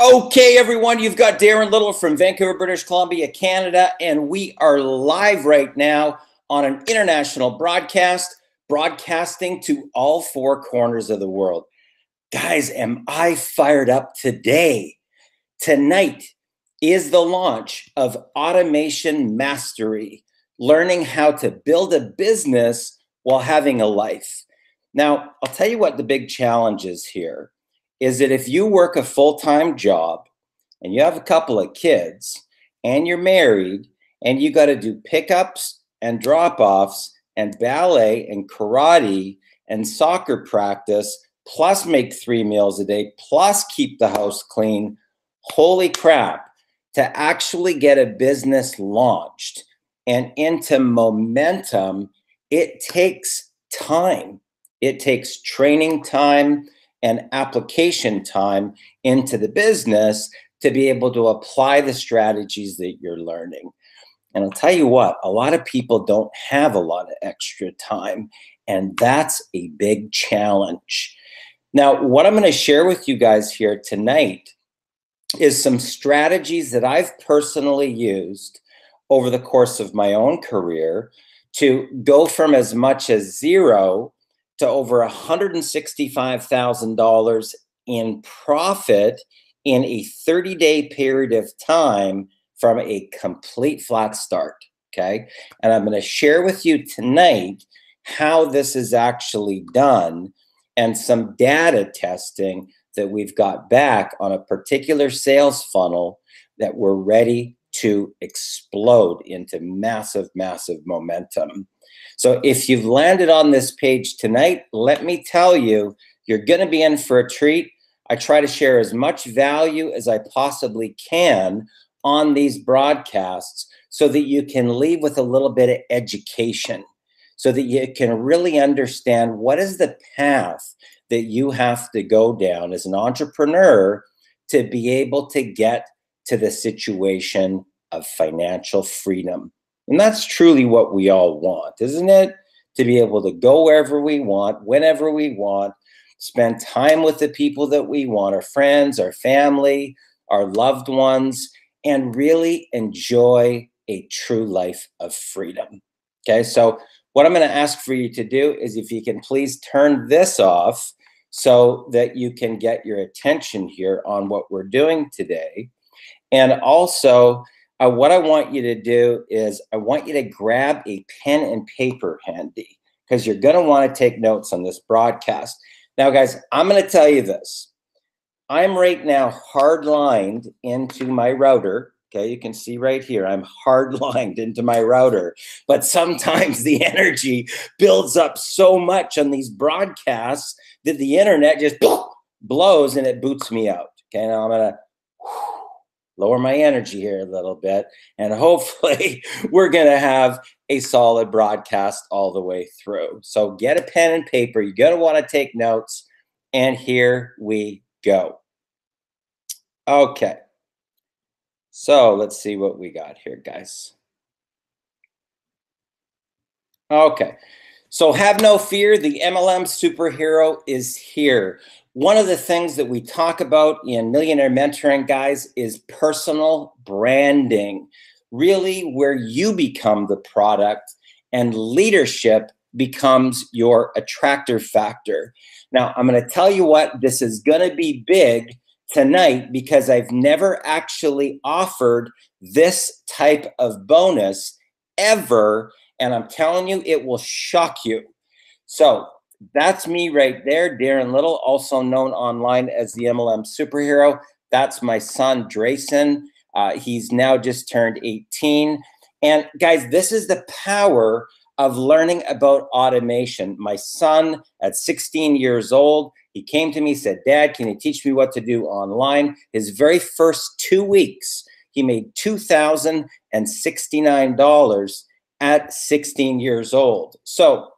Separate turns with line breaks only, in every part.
Okay, everyone, you've got Darren Little from Vancouver, British Columbia, Canada, and we are live right now on an international broadcast, broadcasting to all four corners of the world. Guys, am I fired up today? Tonight is the launch of Automation Mastery, learning how to build a business while having a life. Now, I'll tell you what the big challenge is here. Is that if you work a full-time job and you have a couple of kids and you're married and you got to do pickups and drop-offs and ballet and karate and soccer practice, plus make 3 meals a day, plus keep the house clean, holy crap, to actually get a business launched and into momentum, it takes time. It takes training time and application time into the business to be able to apply the strategies that you're learning. And I'll tell you what, a lot of people don't have a lot of extra time, and that's a big challenge. Now, what I'm going to share with you guys here tonight is some strategies that I've personally used over the course of my own career to go from as much as zero to over $165,000 in profit in a 30-day period of time from a complete flat start, okay? And I'm going to share with you tonight how this is actually done and some data testing that we've got back on a particular sales funnel that we're ready to explode into massive, massive momentum. So if you've landed on this page tonight, let me tell you, you're going to be in for a treat. I try to share as much value as I possibly can on these broadcasts so that you can leave with a little bit of education, so that you can really understand what is the path that you have to go down as an entrepreneur to be able to get to the situation of financial freedom. And that's truly what we all want, isn't it? To be able to go wherever we want, whenever we want, spend time with the people that we want, our friends, our family, our loved ones, and really enjoy a true life of freedom. Okay, so what I'm going to ask for you to do is if you can please turn this off so that you can get your attention here on what we're doing today. And also, what I want you to do is I want you to grab a pen and paper handy because you're going to want to take notes on this broadcast. Now, guys, I'm going to tell you this. I'm right now hard-lined into my router. Okay, you can see right here, I'm hard-lined into my router. But sometimes the energy builds up so much on these broadcasts that the internet just blows and it boots me out. Okay, now I'm going to lower my energy here a little bit, and hopefully we're going to have a solid broadcast all the way through. So get a pen and paper. You're going to want to take notes, and here we go. Okay. So let's see what we got here, guys. Okay. So have no fear. The MLM Superhero is here. One of the things that we talk about in Millionaire Mentoring, guys, is personal branding, really where you become the product and leadership becomes your attractor factor. Now, I'm going to tell you what, this is going to be big tonight because I've never actually offered this type of bonus ever, and I'm telling you, it will shock you. So that's me right there, Darren Little, also known online as the MLM Superhero. That's my son, Drayson. He's now just turned 18. And guys, this is the power of learning about automation. My son, at 16 years old, he came to me, said, Dad, can you teach me what to do online? His very first 2 weeks, he made $2,069 at 16 years old. So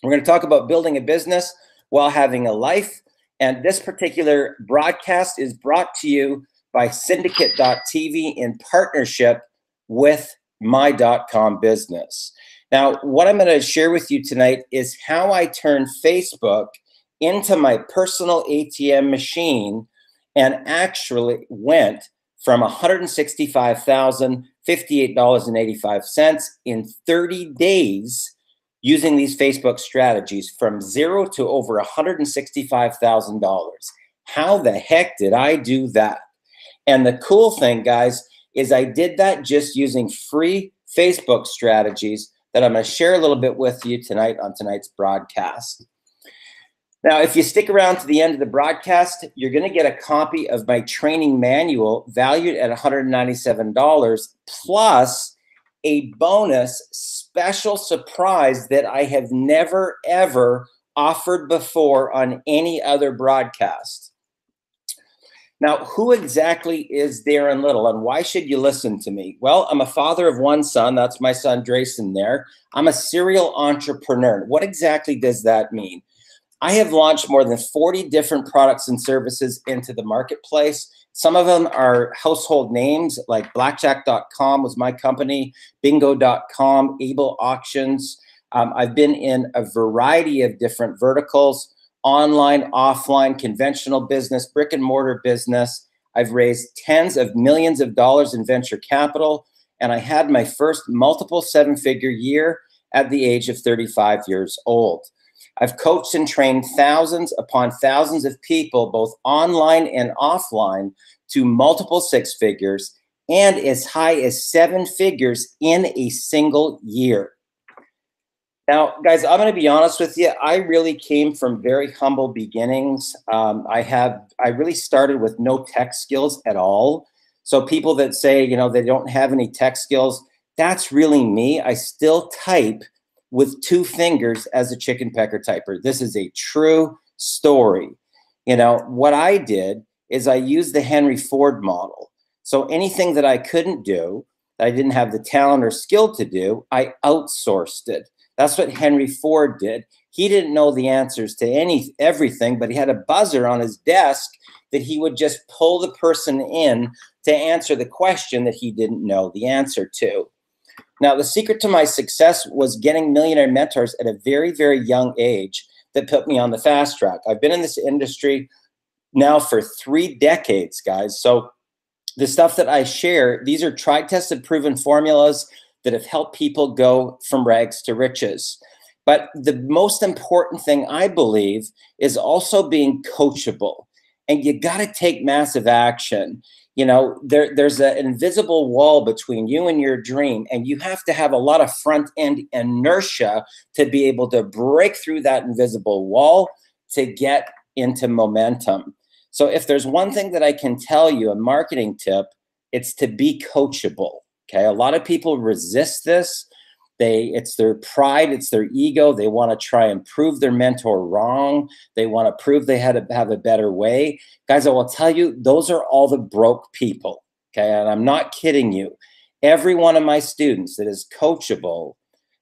we're going to talk about building a business while having a life. And this particular broadcast is brought to you by Syndicate.tv in partnership with Micom Business. Now, what I'm going to share with you tonight is how I turn Facebook into my personal ATM machine and actually went from $165,058.85 in 30 days using these Facebook strategies from zero to over $165,000. How the heck did I do that? And the cool thing, guys, is I did that just using free Facebook strategies that I'm going to share a little bit with you tonight on tonight's broadcast. Now, if you stick around to the end of the broadcast, you're going to get a copy of my training manual valued at $197 plus a bonus special surprise that I have never, ever offered before on any other broadcast. Now, who exactly is Darren Little, and why should you listen to me? Well, I'm a father of one son. That's my son, Drayson there. I'm a serial entrepreneur. What exactly does that mean? I have launched more than 40 different products and services into the marketplace. Some of them are household names, like blackjack.com was my company, bingo.com, Able Auctions. I've been in a variety of different verticals: online, offline, conventional business, brick and mortar business. I've raised tens of millions of dollars in venture capital, and I had my first multiple seven-figure year at the age of 35 years old. I've coached and trained thousands upon thousands of people, both online and offline, to multiple six figures and as high as seven figures in a single year. Now, guys, I'm going to be honest with you. I really came from very humble beginnings. I really started with no tech skills at all. So people that say, they don't have any tech skills, that's really me. I still type with two fingers as a chicken pecker typer. This is a true story. What I did is I used the Henry Ford model. So anything that I couldn't do, that I didn't have the talent or skill to do, I outsourced it. That's what Henry Ford did. He didn't know the answers to everything, but he had a buzzer on his desk that he would just pull the person in to answer the question that he didn't know the answer to. Now, the secret to my success was getting millionaire mentors at a very, very young age that put me on the fast track. I've been in this industry now for 3 decades, guys. So the stuff that I share, these are tried, tested, proven formulas that have helped people go from rags to riches. But the most important thing, I believe, is also being coachable. And you got to take massive action. There's an invisible wall between you and your dream, and you have to have a lot of front-end inertia to be able to break through that invisible wall to get into momentum. So if there's one thing that I can tell you, a marketing tip, it's to be coachable. Okay, a lot of people resist this. It's their pride, it's their ego. They want to try and prove their mentor wrong. They want to prove they had to have a better way. Guys, I will tell you, those are all the broke people. Okay, and I'm not kidding you. Every one of my students that is coachable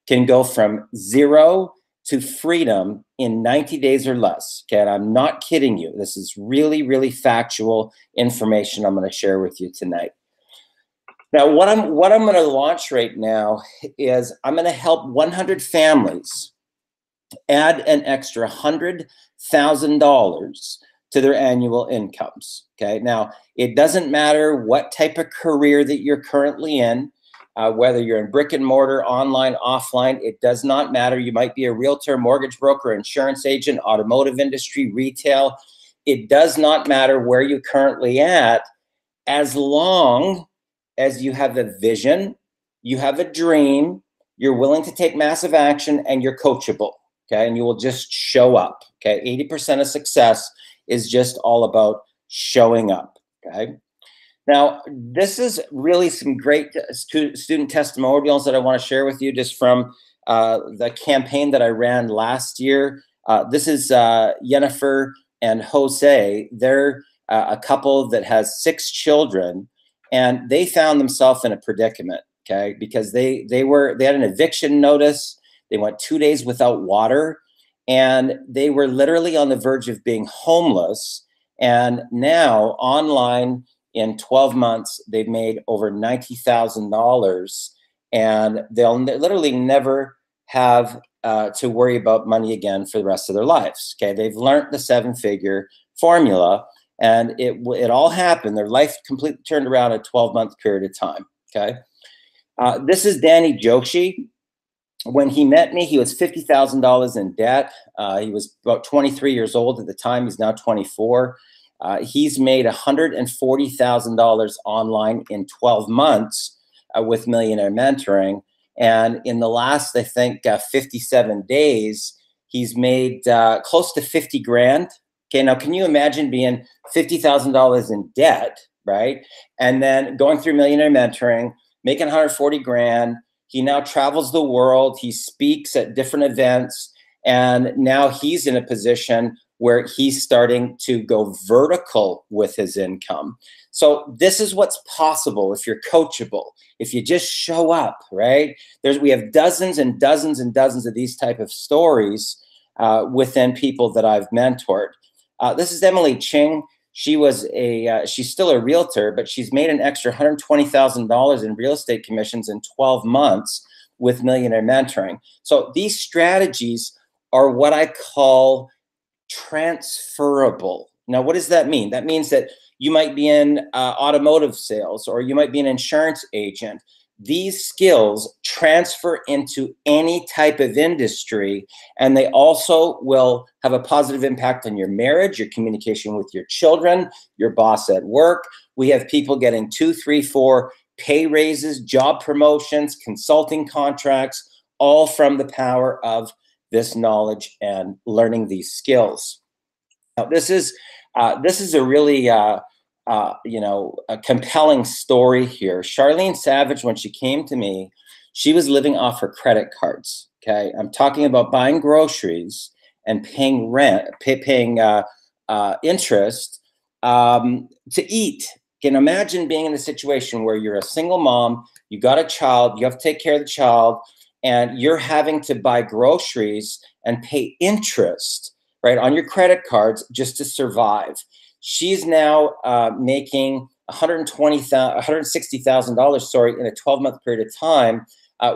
can go from zero to freedom in 90 days or less. Okay, and I'm not kidding you. This is really, really factual information I'm going to share with you tonight. Now, what I'm going to launch right now is I'm going to help 100 families add an extra $100,000 to their annual incomes. Okay. Now, it doesn't matter what type of career that you're currently in, whether you're in brick and mortar, online, offline, it does not matter. You might be a realtor, mortgage broker, insurance agent, automotive industry, retail. It does not matter where you're currently at, as long as you have a vision, you have a dream, you're willing to take massive action, and you're coachable, okay? And you will just show up, okay? 80% of success is just all about showing up, okay? Now, this is really some great student testimonials that I want to share with you just from the campaign that I ran last year. This is Jennifer and Jose. They're a couple that has 6 children, and they found themselves in a predicament, okay? Because they had an eviction notice. They went 2 days without water, and they were literally on the verge of being homeless. And now, online, in 12 months, they've made over $90,000, and they'll literally never have to worry about money again for the rest of their lives, okay? They've learned the 7-figure formula, And it all happened. Their life completely turned around in a 12-month period of time, okay? This is Danny Joshi. When he met me, he was $50,000 in debt. He was about 23 years old at the time. He's now 24. He's made $140,000 online in 12 months with Millionaire Mentoring. And in the last, I think, 57 days, he's made close to 50 grand. Okay, now can you imagine being $50,000 in debt, right? And then going through Millionaire Mentoring, making 140 grand. He now travels the world. He speaks at different events. And now he's in a position where he's starting to go vertical with his income. So this is what's possible if you're coachable, if you just show up, right? We have dozens and dozens and dozens of these type of stories within people that I've mentored. This is Emily Ching. She's still a realtor, but she's made an extra $120,000 in real estate commissions in 12 months with Millionaire Mentoring. So these strategies are what I call transferable. Now, what does that mean? That means that you might be in automotive sales, or you might be an insurance agent. These skills transfer into any type of industry, and they also will have a positive impact on your marriage, your communication with your children, your boss at work. We have people getting 2, 3, 4 pay raises, job promotions, consulting contracts, all from the power of this knowledge and learning these skills. Now, this is a really a compelling story here. Charlene Savage, when she came to me, she was living off her credit cards. Okay, I'm talking about buying groceries and paying rent, paying interest to eat. Can imagine being in a situation where you're a single mom, you got a child, you have to take care of the child, and you're having to buy groceries and pay interest, right, on your credit cards just to survive. She's now making $160,000, in a 12-month period of time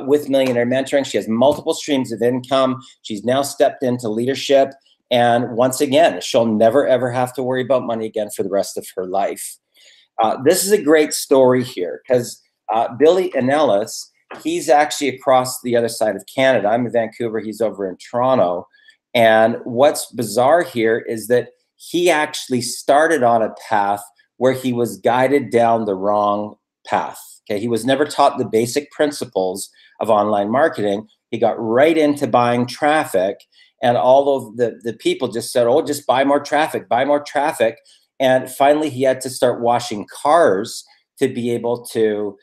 with Millionaire Mentoring. She has multiple streams of income. She's now stepped into leadership. And once again, she'll never, ever have to worry about money again for the rest of her life. This is a great story here because Billy Anellis, he's actually across the other side of Canada. I'm in Vancouver. He's over in Toronto. And what's bizarre here is that he actually started on a path where he was guided down the wrong path. Okay, he was never taught the basic principles of online marketing. He got right into buying traffic, and all of the people just said, oh, just buy more traffic, buy more traffic. And finally, he had to start washing cars to be able to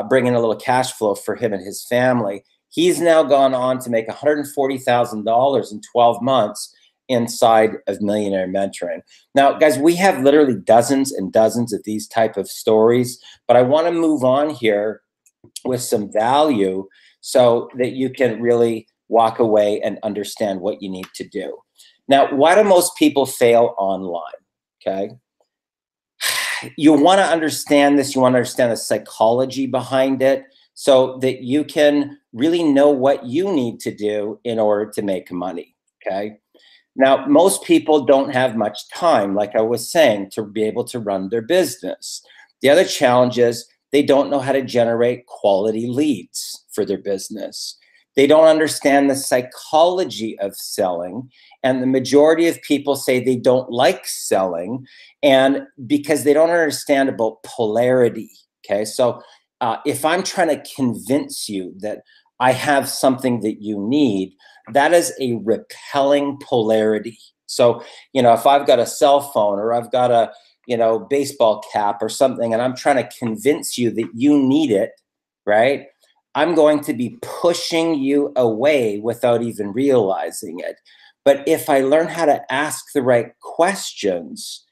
bring in a little cash flow for him and his family. He's now gone on to make $140,000 in 12 months inside of Millionaire Mentoring. Now, guys, we have literally dozens and dozens of these type of stories, but I want to move on here with some value so that you can really walk away and understand what you need to do. Now, why do most people fail online? Okay. You want to understand this. You want to understand the psychology behind it so that you can really know what you need to do in order to make money. Okay. Now, most people don't have much time, like I was saying, to be able to run their business. The other challenge is they don't know how to generate quality leads for their business. They don't understand the psychology of selling. And the majority of people say they don't like selling, and because they don't understand about polarity. Okay, so if I'm trying to convince you that I have something that you need, that is a repelling polarity. So, if I've got a cell phone or I've got a, baseball cap or something, and I'm trying to convince you that you need it, right? I'm going to be pushing you away without even realizing it. But if I learn how to ask the right questions,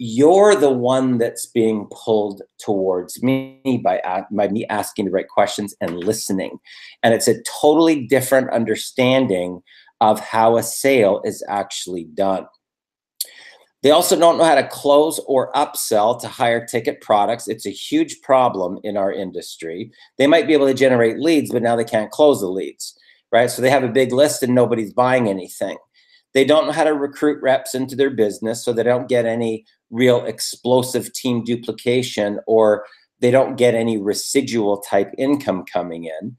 you're the one that's being pulled towards me by me asking the right questions and listening. And it's a totally different understanding of how a sale is actually done. They also don't know how to close or upsell to higher ticket products. It's a huge problem in our industry. They might be able to generate leads, but now they can't close the leads, right? So they have a big list and nobody's buying anything. They don't know how to recruit reps into their business, so they don't get any real explosive team duplication, or they don't get any residual type income coming in.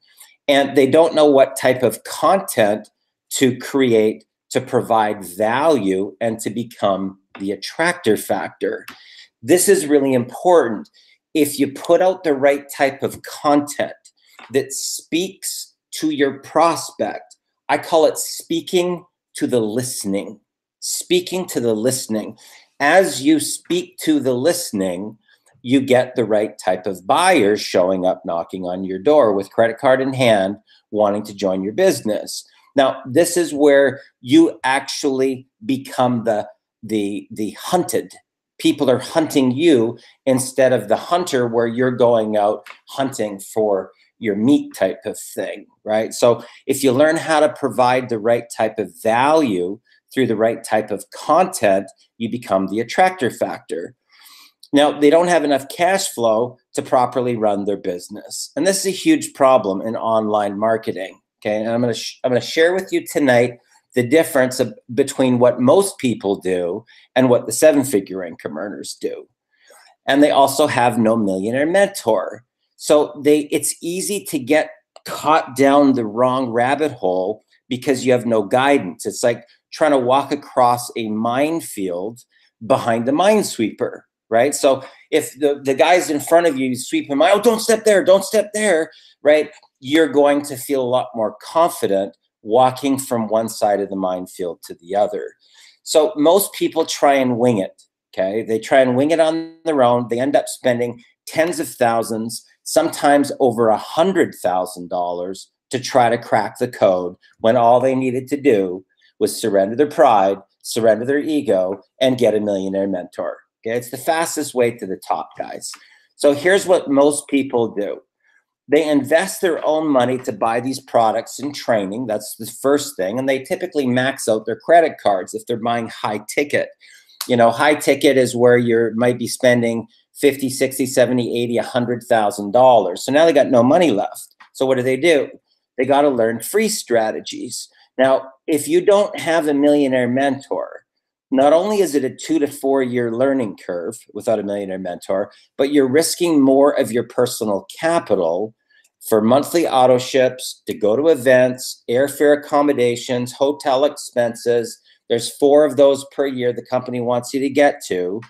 And they don't know what type of content to create to provide value and to become the attractor factor. This is really important. If you put out the right type of content that speaks to your prospect, I call it speaking to the listening. Speaking to the listening. As you speak to the listening, you get the right type of buyers showing up, knocking on your door with credit card in hand, wanting to join your business. Now, this is where you actually become the hunted. People are hunting you instead of the hunter, where you're going out hunting for your meat type of thing, right? So if you learn how to provide the right type of value through the right type of content, you become the attractor factor. Now, they don't have enough cash flow to properly run their business. And this is a huge problem in online marketing, okay? And I'm gonna share with you tonight the difference between what most people do and what the seven-figure income earners do. And they also have no millionaire mentor. So it's easy to get caught down the wrong rabbit hole because you have no guidance. It's like trying to walk across a minefield behind the minesweeper, right? So if the guy's in front of you, you sweep him out, oh, don't step there, right? You're going to feel a lot more confident walking from one side of the minefield to the other. So most people try and wing it, okay? They try and wing it on their own. They end up spending tens of thousands, sometimes over $100,000 to try to crack the code, when all they needed to do was surrender their pride, surrender their ego, and get a millionaire mentor. Okay, it's the fastest way to the top, guys. So here's what most people do. They invest their own money to buy these products and training. That's the first thing. And they typically max out their credit cards if they're buying high ticket. You know, high ticket is where you might be spending $50, $60, $70, $80, $100,000. So now they got no money left. So what do? They got to learn free strategies. Now, if you don't have a millionaire mentor, not only is it a 2 to 4 year learning curve without a millionaire mentor, but you're risking more of your personal capital for monthly auto ships, to go to events, airfare accommodations, hotel expenses. There's 4 of those per year the company wants you to get to.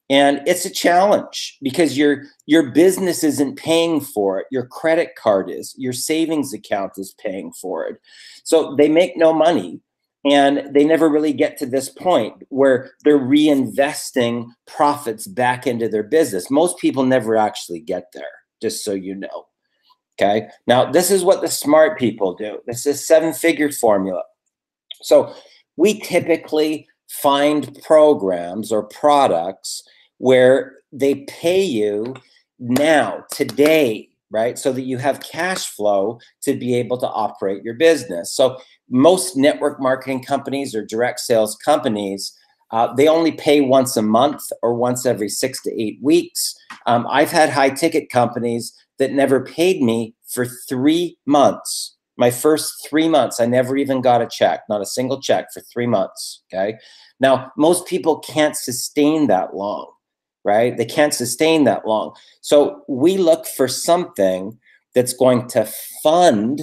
And it's a challenge because your business isn't paying for it. Your credit card is, your savings account is paying for it. So they make no money. And they never really get to this point where they're reinvesting profits back into their business. Most people never actually get there, just so you know. Okay. Now, this is what the smart people do. This is 7-figure formula. So we typically find programs or products where they pay you now, today, right? So that you have cash flow to be able to operate your business. So most network marketing companies or direct sales companies, they only pay once a month or once every 6 to 8 weeks. I've had high ticket companies that never paid me for 3 months. My first 3 months, I never even got a check, not a single check for 3 months, okay? Now, most people can't sustain that long, right? They can't sustain that long. So we look for something that's going to fund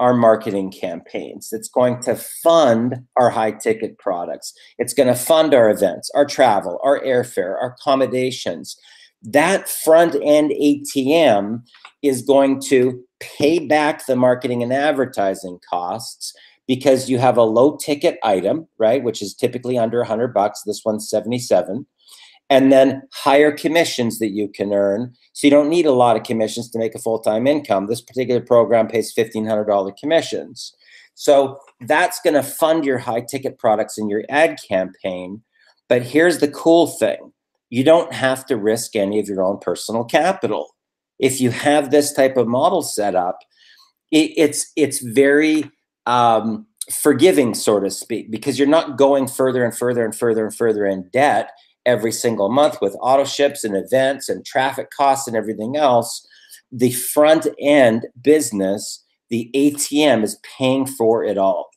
our marketing campaigns. It's going to fund our high ticket products. It's going to fund our events, our travel, our airfare, our accommodations. That front end ATM is going to pay back the marketing and advertising costs because you have a low ticket item, right? Which is typically under $100. This one's 77. And then higher commissions that you can earn. So you don't need a lot of commissions to make a full-time income. This particular program pays $1,500 commissions. So that's going to fund your high-ticket products in your ad campaign. But here's the cool thing. You don't have to risk any of your own personal capital. If you have this type of model set up, it's very forgiving, so to speak, because you're not going further and further and further and further in debt every single month with auto ships and events and traffic costs and everything else. The front end business, the ATM, is paying for it all.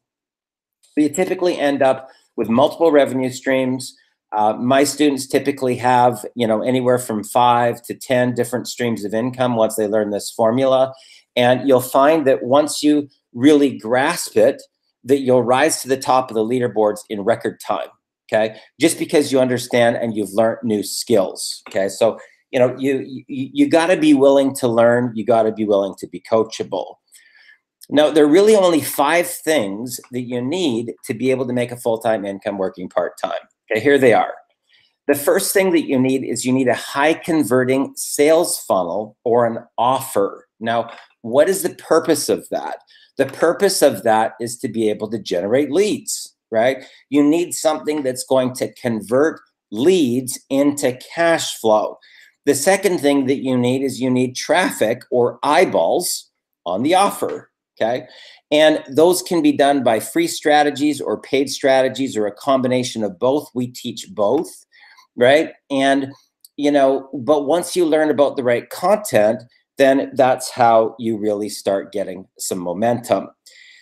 So you typically end up with multiple revenue streams. My students typically have, anywhere from 5 to 10 different streams of income once they learn this formula. And you'll find that once you really grasp it, that you'll rise to the top of the leaderboards in record time. Okay. Just because you understand and you've learned new skills. Okay. So, you got to be willing to learn. You got to be willing to be coachable. Now, there are really only 5 things that you need to be able to make a full-time income working part-time. Okay, here they are. The first thing that you need is you need a high converting sales funnel or an offer. Now, what is the purpose of that? The purpose of that is to be able to generate leads, right? You need something that's going to convert leads into cash flow. The second thing that you need is you need traffic or eyeballs on the offer. Okay. And those can be done by free strategies or paid strategies or a combination of both. We teach both, right? And, but once you learn about the right content, then that's how you really start getting some momentum.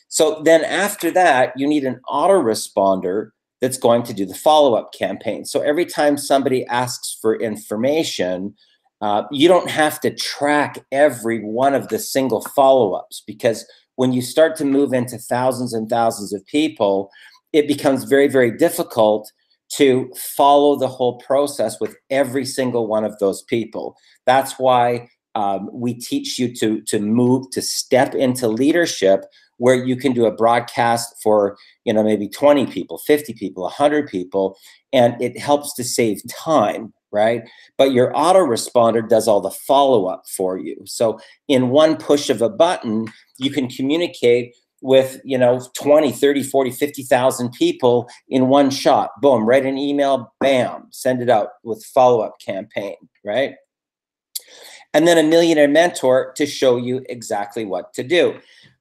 So then after that, you need an autoresponder that's going to do the follow-up campaign. So every time somebody asks for information, you don't have to track every one of the single follow-ups, because when you start to move into thousands and thousands of people, it becomes very, very difficult to follow the whole process with every single one of those people. That's why we teach you to step into leadership, where you can do a broadcast for, maybe 20 people, 50 people, 100 people, and it helps to save time, right? But your autoresponder does all the follow-up for you. So in one push of a button, you can communicate with, 20, 30, 40, 50,000 people in one shot. Boom, write an email, bam, send it out with follow-up campaign, right? And then a millionaire mentor to show you exactly what to do.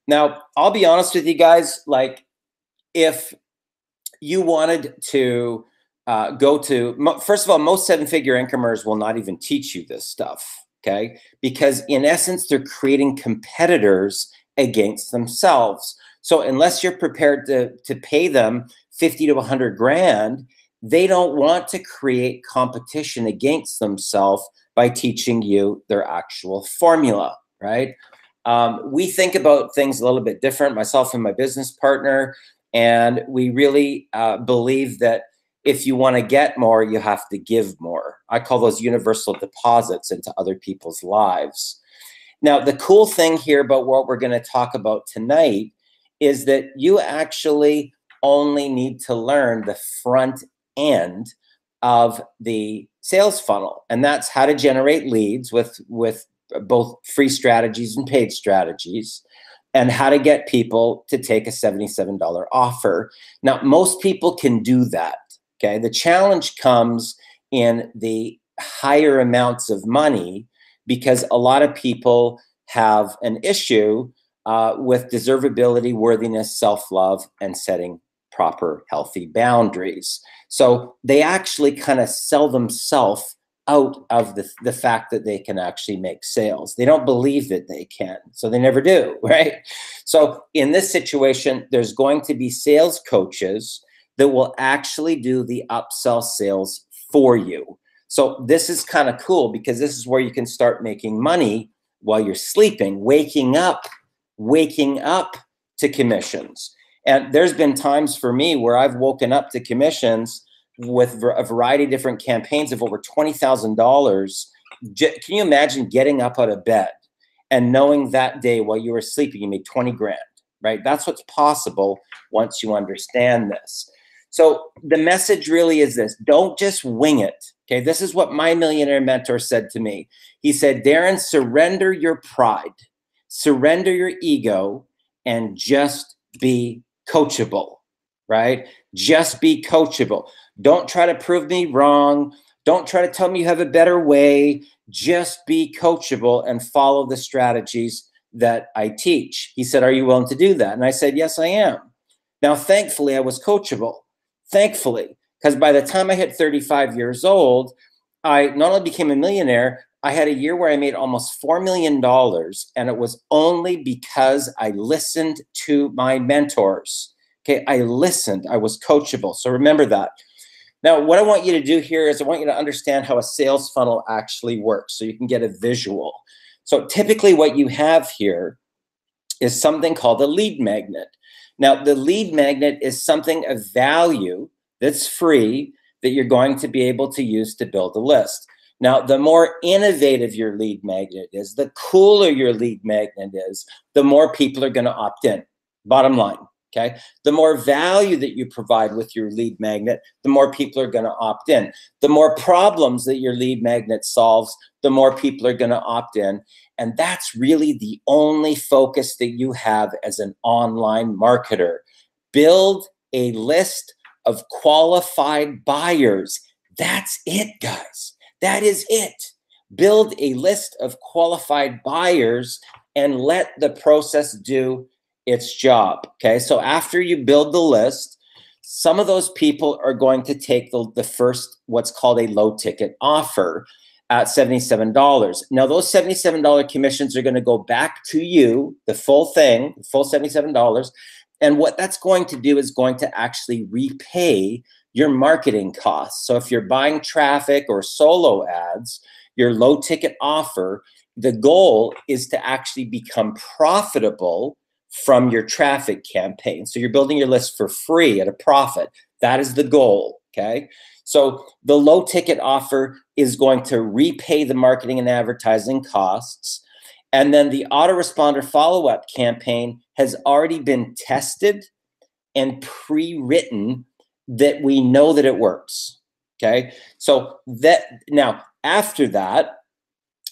Now, I'll be honest with you guys, like if you wanted to first of all, most 7-figure incomers will not even teach you this stuff, okay? Because in essence, they're creating competitors against themselves. So unless you're prepared to pay them 50 to 100 grand, they don't want to create competition against themselves by teaching you their actual formula, right? We think about things a little bit different, myself and my business partner, and we really believe that if you want to get more, you have to give more. I call those universal deposits into other people's lives. Now, the cool thing here about what we're going to talk about tonight is that you actually only need to learn the front end of the sales funnel, and that's how to generate leads with both free strategies and paid strategies, and how to get people to take a $77 offer. Now, most people can do that. Okay, the challenge comes in the higher amounts of money, because a lot of people have an issue with deservability, worthiness, self-love, and setting proper, healthy boundaries. So they actually kind of sell themselves out of the fact that they can actually make sales. They don't believe that they can, so they never do, right? So in this situation, there's going to be sales coaches that will actually do the upsell sales for you. So this is kind of cool, because this is where you can start making money while you're sleeping, waking up to commissions. And there's been times for me where I've woken up to commissions with a variety of different campaigns of over $20,000. Can you imagine getting up out of bed and knowing that day while you were sleeping, you made 20 grand, right? That's what's possible once you understand this. So the message really is this: don't just wing it. Okay, this is what my millionaire mentor said to me. He said, Darren, surrender your pride, surrender your ego, and just be coachable, right? Just be coachable. Don't try to prove me wrong. Don't try to tell me you have a better way. Just be coachable and follow the strategies that I teach. He said, are you willing to do that? And I said, yes, I am. Now, thankfully, I was coachable. Thankfully, because by the time I hit 35 years old, I not only became a millionaire, I had a year where I made almost $4 million, and it was only because I listened to my mentors. Okay, I listened. I was coachable. So remember that. Now, what I want you to do here is I want you to understand how a sales funnel actually works so you can get a visual. So typically what you have here is something called a lead magnet. Now, the lead magnet is something of value that's free that you're going to be able to use to build a list. Now, the more innovative your lead magnet is, the cooler your lead magnet is, the more people are going to opt in. Bottom line, okay? The more value that you provide with your lead magnet, the more people are going to opt in. The more problems that your lead magnet solves, the more people are going to opt in. And that's really the only focus that you have as an online marketer. Build a list of qualified buyers. That's it, guys. That is it. Build a list of qualified buyers and let the process do its job. Okay, so after you build the list, some of those people are going to take the first, what's called a low ticket offer at $77. Now, those $77 commissions are going to go back to you, the full thing, the full $77. And what that's going to do is going to actually repay your marketing costs. So if you're buying traffic or solo ads, your low ticket offer, the goal is to actually become profitable from your traffic campaign. So you're building your list for free at a profit. That is the goal, okay? So the low ticket offer is going to repay the marketing and advertising costs. And then the autoresponder follow-up campaign has already been tested and pre-written that we know that it works, okay? So that now after that,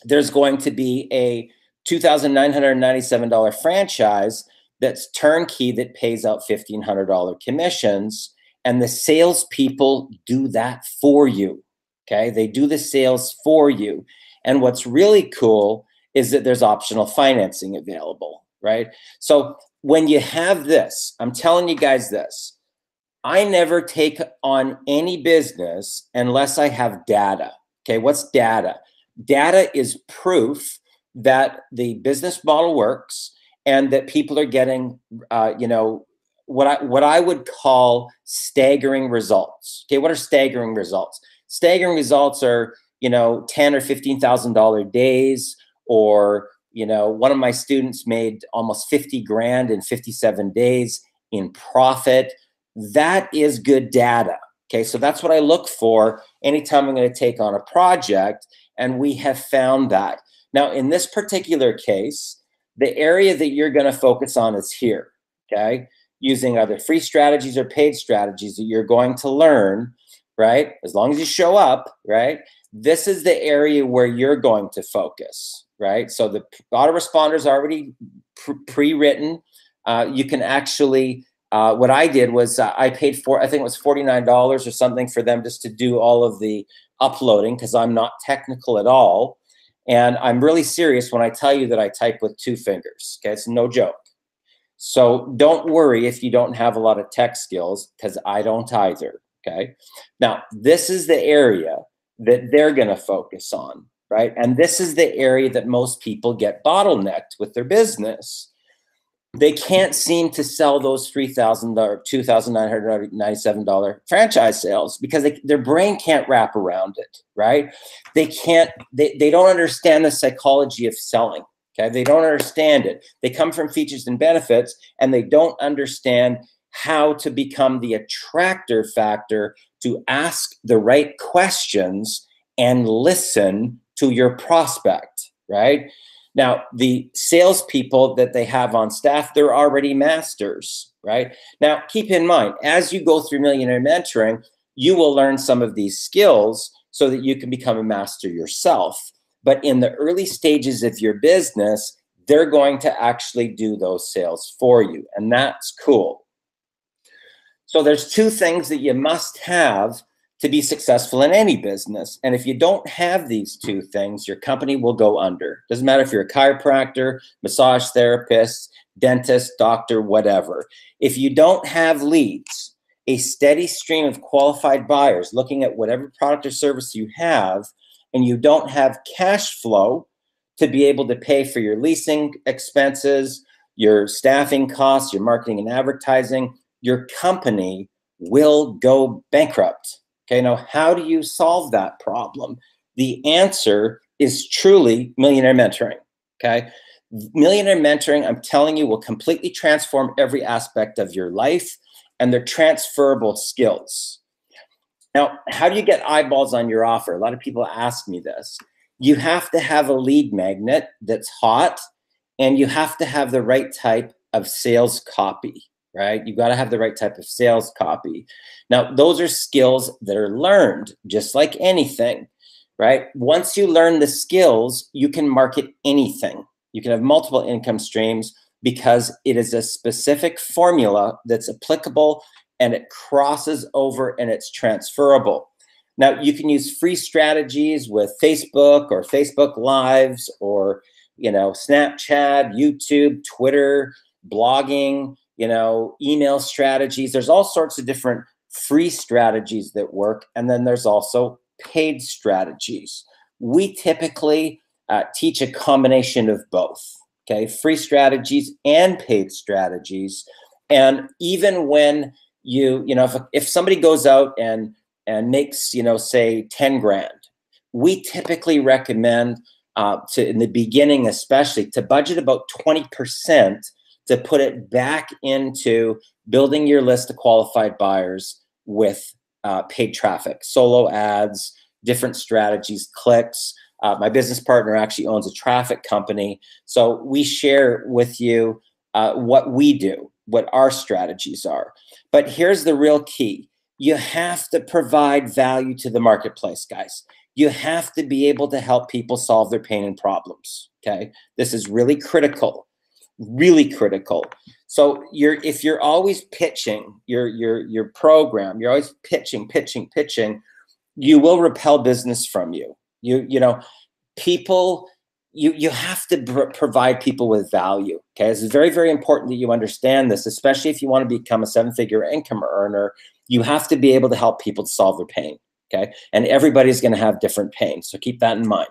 there's going to be a $2,997 franchise that's turnkey that pays out $1,500 commissions, and the salespeople do that for you, okay? They do the sales for you. And what's really cool is that there's optional financing available, right? So when you have this, I'm telling you guys this, I never take on any business unless I have data, okay? What's data? Data is proof that the business model works and that people are getting, what I would call staggering results. Okay, what are staggering results? Staggering results are, $10,000 or $15,000 days, or one of my students made almost 50 grand in 57 days in profit. That is good data. Okay, so that's what I look for anytime I'm going to take on a project, and we have found that. Now, in this particular case, the area that you're going to focus on is here, okay? Using either free strategies or paid strategies that you're going to learn, right? As long as you show up, right? This is the area where you're going to focus, right? So the autoresponder is already pre-written. You can actually, what I did was I paid for, I think it was $49 or something for them just to do all of the uploading, because I'm not technical at all. And I'm really serious when I tell you that I type with 2 fingers, okay? It's no joke. So don't worry if you don't have a lot of tech skills, because I don't either, okay? Now, this is the area that they're going to focus on, right? And this is the area that most people get bottlenecked with their business. They can't seem to sell those $3,000, $2,997 franchise sales because their brain can't wrap around it, right? They don't understand the psychology of selling, okay? They don't understand it. They come from features and benefits, and they don't understand how to become the attractor factor to ask the right questions and listen to your prospect, right? Now, the salespeople that they have on staff, they're already masters, right? Now, keep in mind, as you go through Millionaire Mentoring, you will learn some of these skills so that you can become a master yourself. But in the early stages of your business, they're going to actually do those sales for you, and that's cool. So there's 2 things that you must have to be successful in any business. And if you don't have these 2 things, your company will go under. Doesn't matter if you're a chiropractor, massage therapist, dentist, doctor, whatever. If you don't have leads, a steady stream of qualified buyers looking at whatever product or service you have, and you don't have cash flow to be able to pay for your leasing expenses, your staffing costs, your marketing and advertising, your company will go bankrupt. Okay, now how do you solve that problem? The answer is truly Millionaire Mentoring. Okay, Millionaire Mentoring, I'm telling you, will completely transform every aspect of your life, and they're transferable skills. Now, how do you get eyeballs on your offer? A lot of people ask me this. You have to have a lead magnet that's hot, and you have to have the right type of sales copy, right? You've got to have the right type of sales copy. Now, those are skills that are learned, just like anything, right? Once you learn the skills, you can market anything. You can have multiple income streams because it is a specific formula that's applicable, and it crosses over and it's transferable. Now, you can use free strategies with Facebook or Facebook Lives or, Snapchat, YouTube, Twitter, blogging, email strategies. There's all sorts of different free strategies that work. And then there's also paid strategies. We typically teach a combination of both, okay? Free strategies and paid strategies. And even when if somebody goes out and makes, say 10 grand, we typically recommend in the beginning, especially, to budget about 20% to put it back into building your list of qualified buyers with paid traffic, solo ads, different strategies, clicks. My business partner actually owns a traffic company. So we share with you what we do, what our strategies are. But here's the real key. You have to provide value to the marketplace, guys. You have to be able to help people solve their pain and problems, okay? This is really critical, really critical. So if you're always pitching your program, you're always pitching, you will repel business from you. People, you have to provide people with value. Okay, it's very, very important that you understand this, especially if you want to become a 7-figure income earner. You have to be able to help people to solve their pain. Okay, and everybody's going to have different pain, so keep that in mind.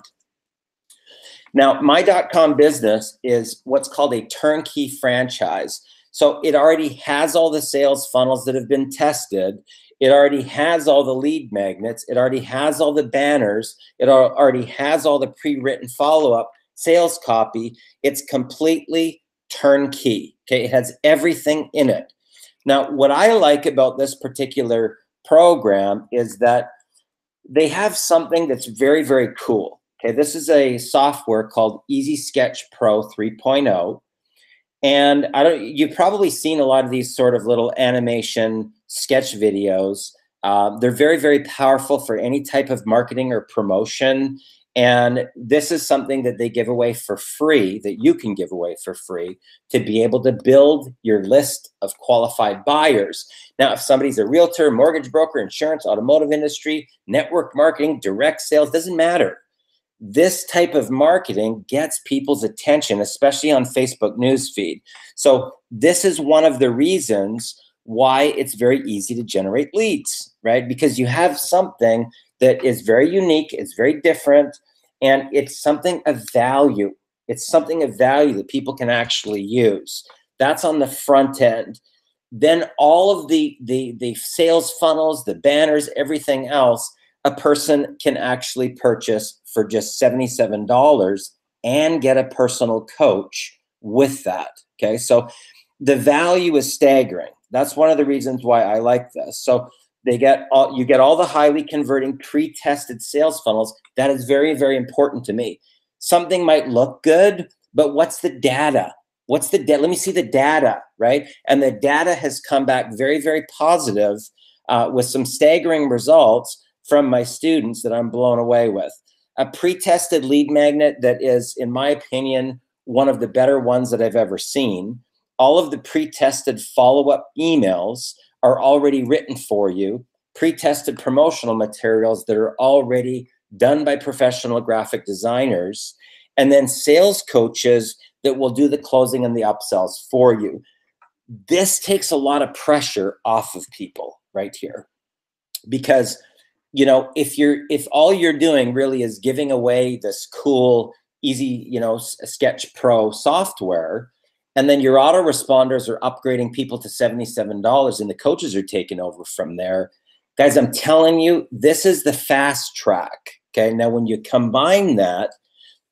Now, my.com business is what's called a turnkey franchise. So it already has all the sales funnels that have been tested. It already has all the lead magnets. It already has all the banners. It already has all the pre-written follow-up sales copy. It's completely turnkey. Okay, it has everything in it. Now, what I like about this particular program is that they have something that's very, very cool. Okay, this is a software called Easy Sketch Pro 3.0. And you've probably seen a lot of these sort of little animation sketch videos. They're very, very powerful for any type of marketing or promotion. And this is something that they give away for free, that you can give away for free, to be able to build your list of qualified buyers. Now, if somebody's a realtor, mortgage broker, insurance, automotive industry, network marketing, direct sales, doesn't matter. This type of marketing gets people's attention, especially on Facebook newsfeed. So this is one of the reasons why it's very easy to generate leads, right? Because you have something that is very unique, it's very different, and it's something of value. It's something of value that people can actually use. That's on the front end. Then all of the sales funnels, the banners, everything else, a person can actually purchase for just $77 and get a personal coach with that. Okay, so the value is staggering. That's one of the reasons why I like this. So you get all the highly converting pre-tested sales funnels. That is very, very important to me. Something might look good, but what's the data? What's the data? Let me see the data, right? And the data has come back very, very positive with some staggering results from my students that I'm blown away with. A pre-tested lead magnet that is, in my opinion, one of the better ones that I've ever seen. All of the pre-tested follow-up emails are already written for you. Pre-tested promotional materials that are already done by professional graphic designers. And then sales coaches that will do the closing and the upsells for you. This takes a lot of pressure off of people right here. Because if all you're doing really is giving away this cool, easy, Sketch Pro software, and then your autoresponders are upgrading people to $77 and the coaches are taking over from there, Guys, I'm telling you, this is the fast track. Okay. Now, when you combine that,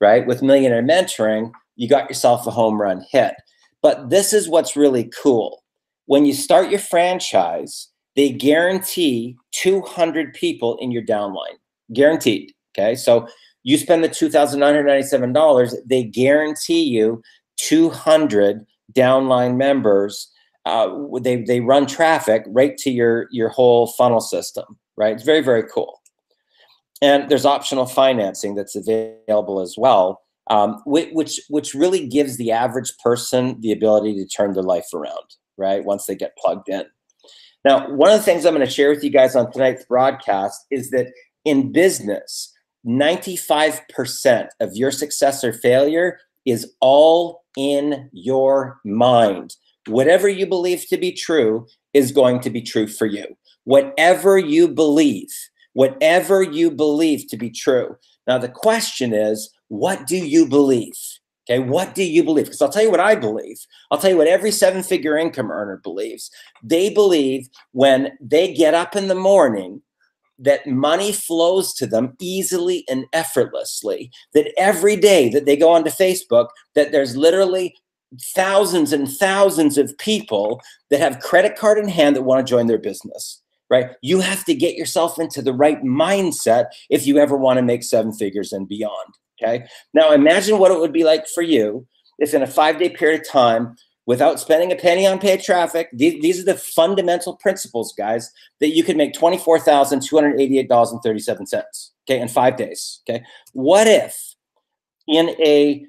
right, with Millionaire Mentoring, you got yourself a home run hit. But this is what's really cool. When you start your franchise, they guarantee 200 people in your downline. Guaranteed. Okay. So you spend the $2,997, they guarantee you 200 downline members. They run traffic right to your whole funnel system, right? It's very, very cool. And there's optional financing that's available as well, which really gives the average person the ability to turn their life around, right? Once they get plugged in. Now, one of the things I'm going to share with you guys on tonight's broadcast is that in business, 95% of your success or failure is all in your mind. Whatever you believe to be true is going to be true for you. Whatever you believe to be true. Now, the question is, what do you believe? Okay, what do you believe? Because I'll tell you what I believe. I'll tell you what every seven-figure income earner believes. They believe when they get up in the morning that money flows to them easily and effortlessly, that every day that they go onto Facebook, that there's literally thousands and thousands of people that have credit card in hand that want to join their business, right? You have to get yourself into the right mindset if you ever want to make seven figures and beyond, okay? Now, imagine what it would be like for you if in a 5-day period of time, without spending a penny on paid traffic, these are the fundamental principles, guys, that you could make $24,288.37, okay, in 5 days, okay? What if in a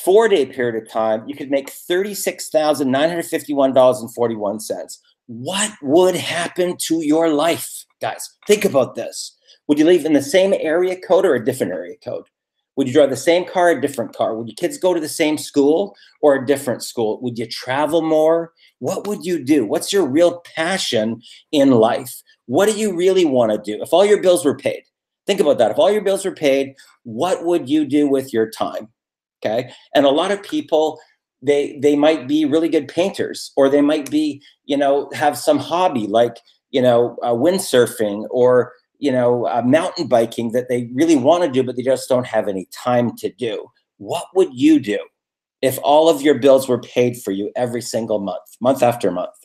4-day period of time, you could make $36,951.41? What would happen to your life, guys? Think about this. Would you live in the same area code or a different area code? Would you drive the same car or a different car? Would your kids go to the same school or a different school? Would you travel more? What would you do? What's your real passion in life? What do you really want to do? If all your bills were paid, think about that. If all your bills were paid, what would you do with your time? Okay. And a lot of people, they might be really good painters, or they might be, have some hobby like, windsurfing or, mountain biking that they really want to do, but they just don't have any time to do. What would you do if all of your bills were paid for you every single month, month after month?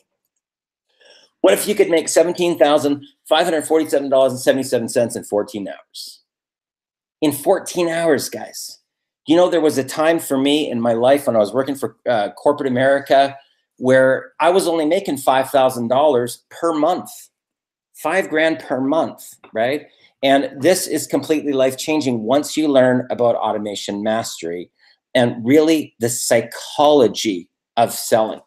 What if you could make $17,547.77 in 14 hours? In 14 hours, guys. There was a time for me in my life when I was working for corporate America where I was only making $5,000 per month. $5,000 per month, right? And this is completely life-changing once you learn about automation mastery and really the psychology of selling.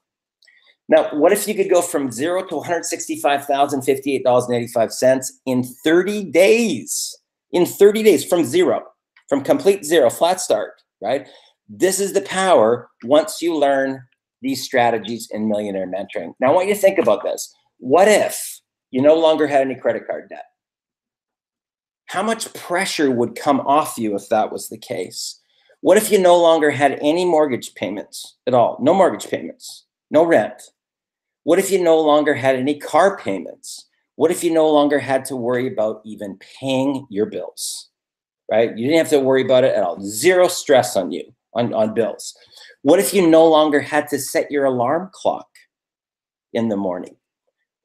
Now, what if you could go from zero to $165,058.85 in 30 days? In 30 days, from complete zero, flat start, right? This is the power once you learn these strategies in Millionaire Mentoring. Now, I want you to think about this. What if you no longer had any credit card debt? How much pressure would come off you if that was the case? What if you no longer had any mortgage payments at all? No mortgage payments, no rent. What if you no longer had any car payments? What if you no longer had to worry about even paying your bills, right? You didn't have to worry about it at all. Zero stress on you, on bills. What if you no longer had to set your alarm clock in the morning?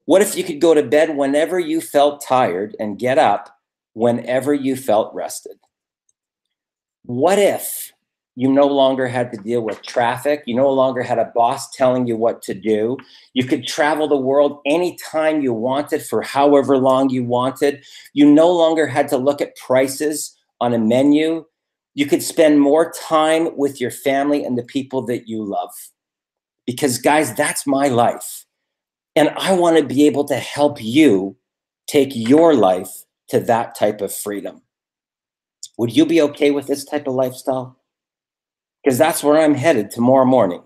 What if you could go to bed whenever you felt tired and get up whenever you felt rested? What if you no longer had to deal with traffic? You no longer had a boss telling you what to do. You could travel the world anytime you wanted for however long you wanted. You no longer had to look at prices on a menu. You could spend more time with your family and the people that you love. Because, guys, that's my life. And I want to be able to help you take your life to that type of freedom. Would you be okay with this type of lifestyle? Because that's where I'm headed tomorrow morning,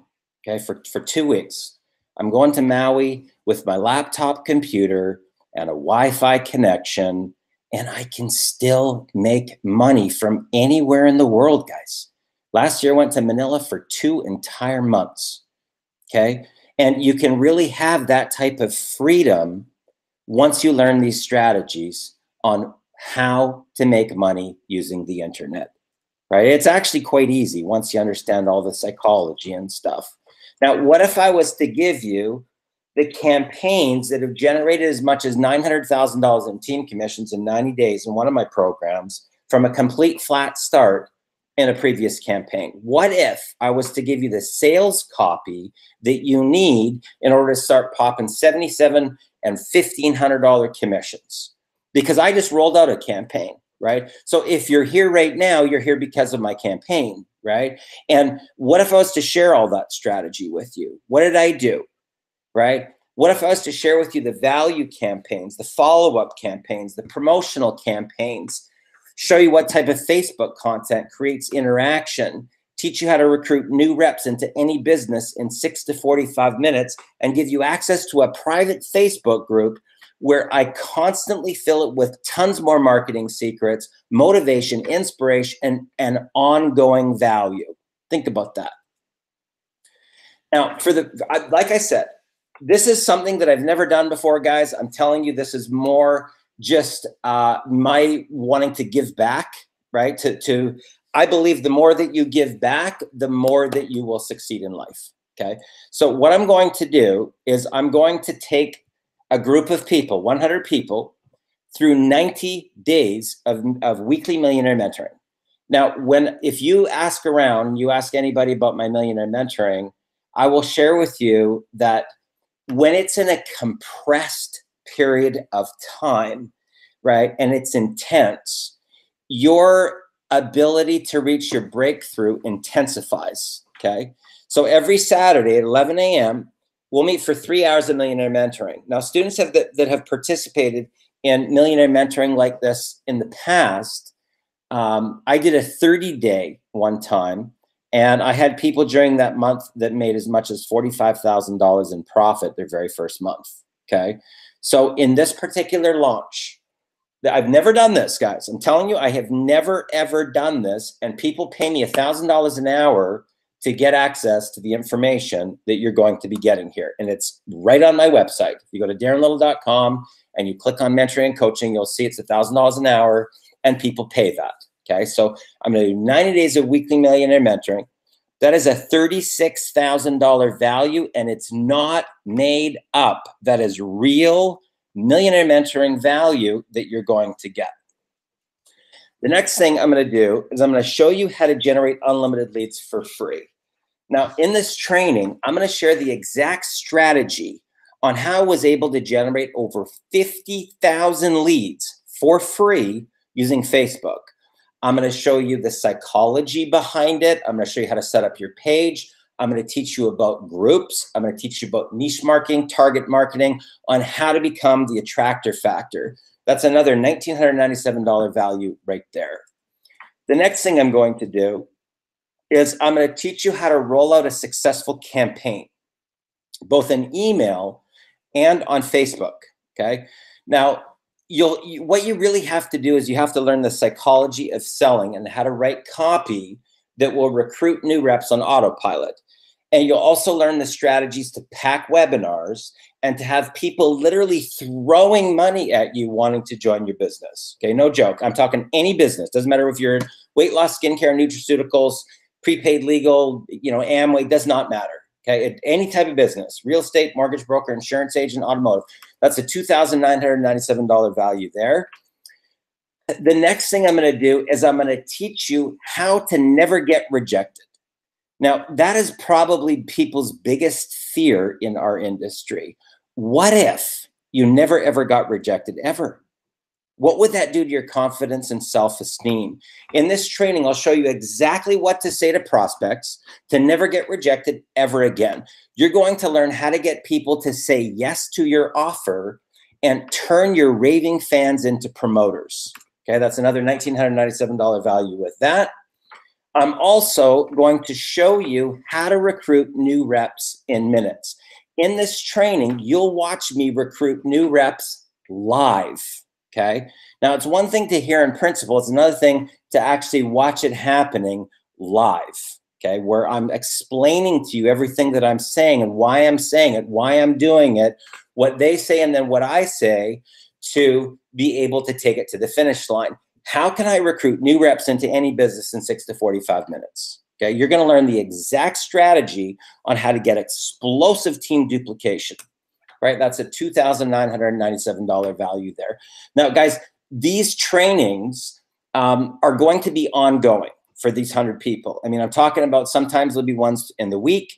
okay, for 2 weeks. I'm going to Maui with my laptop computer and a Wi-Fi connection, and I can still make money from anywhere in the world, guys. Last year, I went to Manila for 2 entire months, okay? And you can really have that type of freedom once you learn these strategies on how to make money using the internet, right? It's actually quite easy once you understand all the psychology and stuff. Now, what if I was to give you the campaigns that have generated as much as $900,000 in team commissions in 90 days in one of my programs from a complete flat start in a previous campaign? What if I was to give you the sales copy that you need in order to start popping $77 and $1,500 commissions? Because I just rolled out a campaign, right? So if you're here right now, you're here because of my campaign, right? And what if I was to share all that strategy with you? What did I do? Right? What if I was to share with you the value campaigns, the follow-up campaigns, the promotional campaigns, show you what type of Facebook content creates interaction, teach you how to recruit new reps into any business in 6 to 45 minutes, and give you access to a private Facebook group where I constantly fill it with tons more marketing secrets, motivation, inspiration, and ongoing value. Think about that. Now, like I said, this is something that I've never done before, guys. I'm telling you, this is more just my wanting to give back, right? I believe the more that you give back, the more that you will succeed in life, okay? So what I'm going to do is I'm going to take a group of people, 100 people, through 90 days of weekly millionaire mentoring. Now, if you ask around, you ask anybody about my millionaire mentoring, I will share with you that when it's in a compressed period of time, right, and it's intense, your ability to reach your breakthrough intensifies, okay? So every Saturday at 11 a.m., we'll meet for 3 hours of millionaire mentoring. Now, students that have participated in millionaire mentoring like this in the past, I did a 30-day one time, and I had people during that month that made as much as $45,000 in profit their very first month, okay? So in this particular launch, I've never done this, guys. I'm telling you, I have never, ever done this, and people pay me $1,000 an hour to get access to the information that you're going to be getting here. And it's right on my website. If you go to darrenlittle.com and you click on mentoring and coaching, you'll see it's $1,000 an hour, and people pay that. Okay, so I'm going to do 90 days of weekly millionaire mentoring. That is a $36,000 value, and it's not made up. That is real millionaire mentoring value that you're going to get. The next thing I'm going to do is I'm going to show you how to generate unlimited leads for free. Now, in this training, I'm going to share the exact strategy on how I was able to generate over 50,000 leads for free using Facebook. I'm going to show you the psychology behind it. I'm going to show you how to set up your page. I'm going to teach you about groups. I'm going to teach you about niche marketing, target marketing, on how to become the attractor factor. That's another $1,997 value right there. The next thing I'm going to do is I'm going to teach you how to roll out a successful campaign, both in email and on Facebook, okay? Now, what you really have to do is you have to learn the psychology of selling and how to write copy that will recruit new reps on autopilot. And you'll also learn the strategies to pack webinars and to have people literally throwing money at you wanting to join your business. Okay, no joke. I'm talking any business. Doesn't matter if you're in weight loss, skincare, nutraceuticals, prepaid legal, Amway, does not matter. Okay, any type of business, real estate, mortgage broker, insurance agent, automotive. That's a $2,997 value there. The next thing I'm going to do is I'm going to teach you how to never get rejected. Now, that is probably people's biggest fear in our industry. What if you never, ever got rejected, ever? What would that do to your confidence and self-esteem? In this training, I'll show you exactly what to say to prospects to never get rejected ever again. You're going to learn how to get people to say yes to your offer and turn your raving fans into promoters. Okay, that's another $1,997 value with that. I'm also going to show you how to recruit new reps in minutes. In this training, you'll watch me recruit new reps live. Okay. Now, it's one thing to hear in principle. It's another thing to actually watch it happening live. okay, where I'm explaining to you everything that I'm saying and why I'm saying it, why I'm doing it, what they say, and then what I say to be able to take it to the finish line. How can I recruit new reps into any business in 6 to 45 minutes? Okay, you're going to learn the exact strategy on how to get explosive team duplication, right? That's a $2,997 value there. Now, guys, these trainings are going to be ongoing for these 100 people. I mean, I'm talking about sometimes there'll be ones in the week.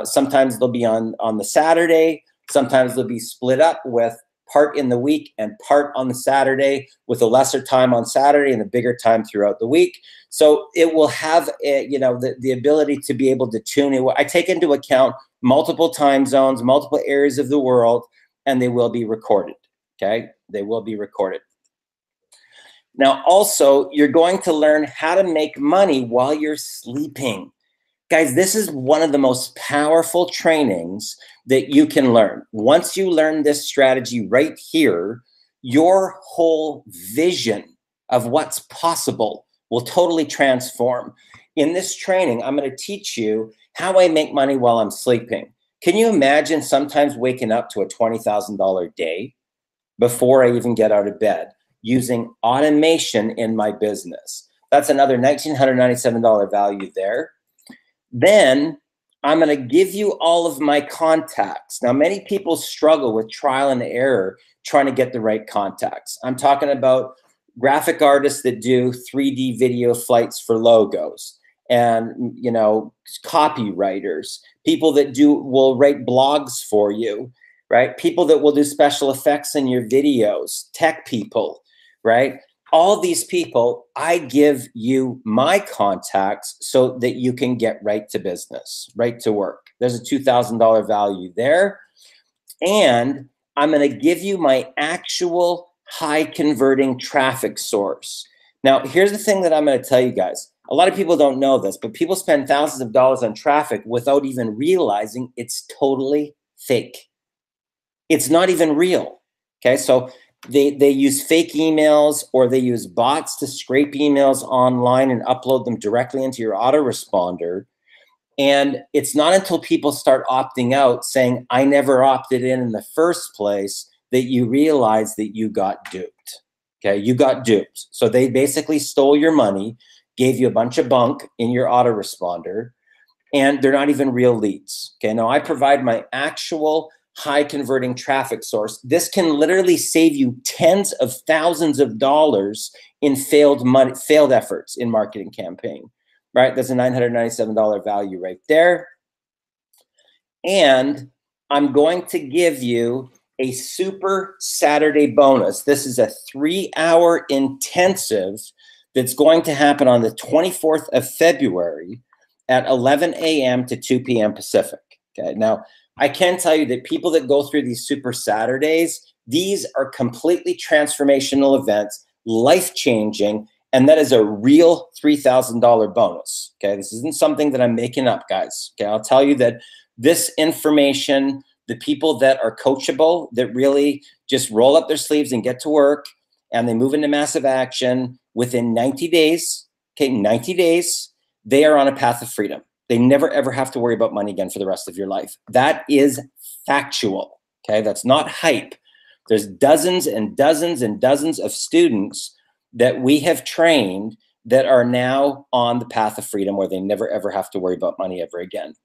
Sometimes they'll be on the Saturday. Sometimes they'll be split up with part in the week and part on the Saturday, with a lesser time on Saturday and a bigger time throughout the week. So it will have, the ability to be able to tune it. I take into account multiple time zones, multiple areas of the world, and they will be recorded, okay? They will be recorded. Now, also, you're going to learn how to make money while you're sleeping. Guys, this is one of the most powerful trainings that you can learn. Once you learn this strategy right here, your whole vision of what's possible will totally transform. In this training, I'm going to teach you how I make money while I'm sleeping. Can you imagine sometimes waking up to a $20,000 day before I even get out of bed, using automation in my business? That's another $1,997 value there. Then I'm going to give you all of my contacts. Now, many people struggle with trial and error trying to get the right contacts. I'm talking about graphic artists that do 3D video flights for logos, and copywriters, people that will write blogs for you, right? People that will do special effects in your videos, tech people, right? All these people, I give you my contacts so that you can get right to business, right to work. There's a $2,000 value there. And I'm going to give you my actual high converting traffic source. Now, here's the thing that I'm going to tell you guys. A lot of people don't know this, but people spend thousands of dollars on traffic without even realizing it's totally fake. It's not even real. Okay, so they use fake emails, or they use bots to scrape emails online and upload them directly into your autoresponder. And it's not until people start opting out, saying, I never opted in the first place, that you realize that you got duped. Okay, you got duped. So they basically stole your money, gave you a bunch of bunk in your autoresponder, and they're not even real leads. Okay, now I provide my actual high converting traffic source. This can literally save you tens of thousands of dollars in failed efforts in marketing campaign, right? That's a $997 value right there. And I'm going to give you a super Saturday bonus. This is a 3-hour intensive that's going to happen on the 24th of February at 11 a.m. to 2 p.m. Pacific. Okay, now I can tell you that people that go through these super Saturdays, these are completely transformational events, life-changing, and that is a real $3,000 bonus. Okay, this isn't something that I'm making up, guys. Okay, I'll tell you that this information, the people that are coachable, that really just roll up their sleeves and get to work, and they move into massive action within 90 days, okay, 90 days, they are on a path of freedom. They never, ever have to worry about money again for the rest of your life. That is factual, okay? That's not hype. There's dozens and dozens and dozens of students that we have trained that are now on the path of freedom, where they never, ever have to worry about money ever again.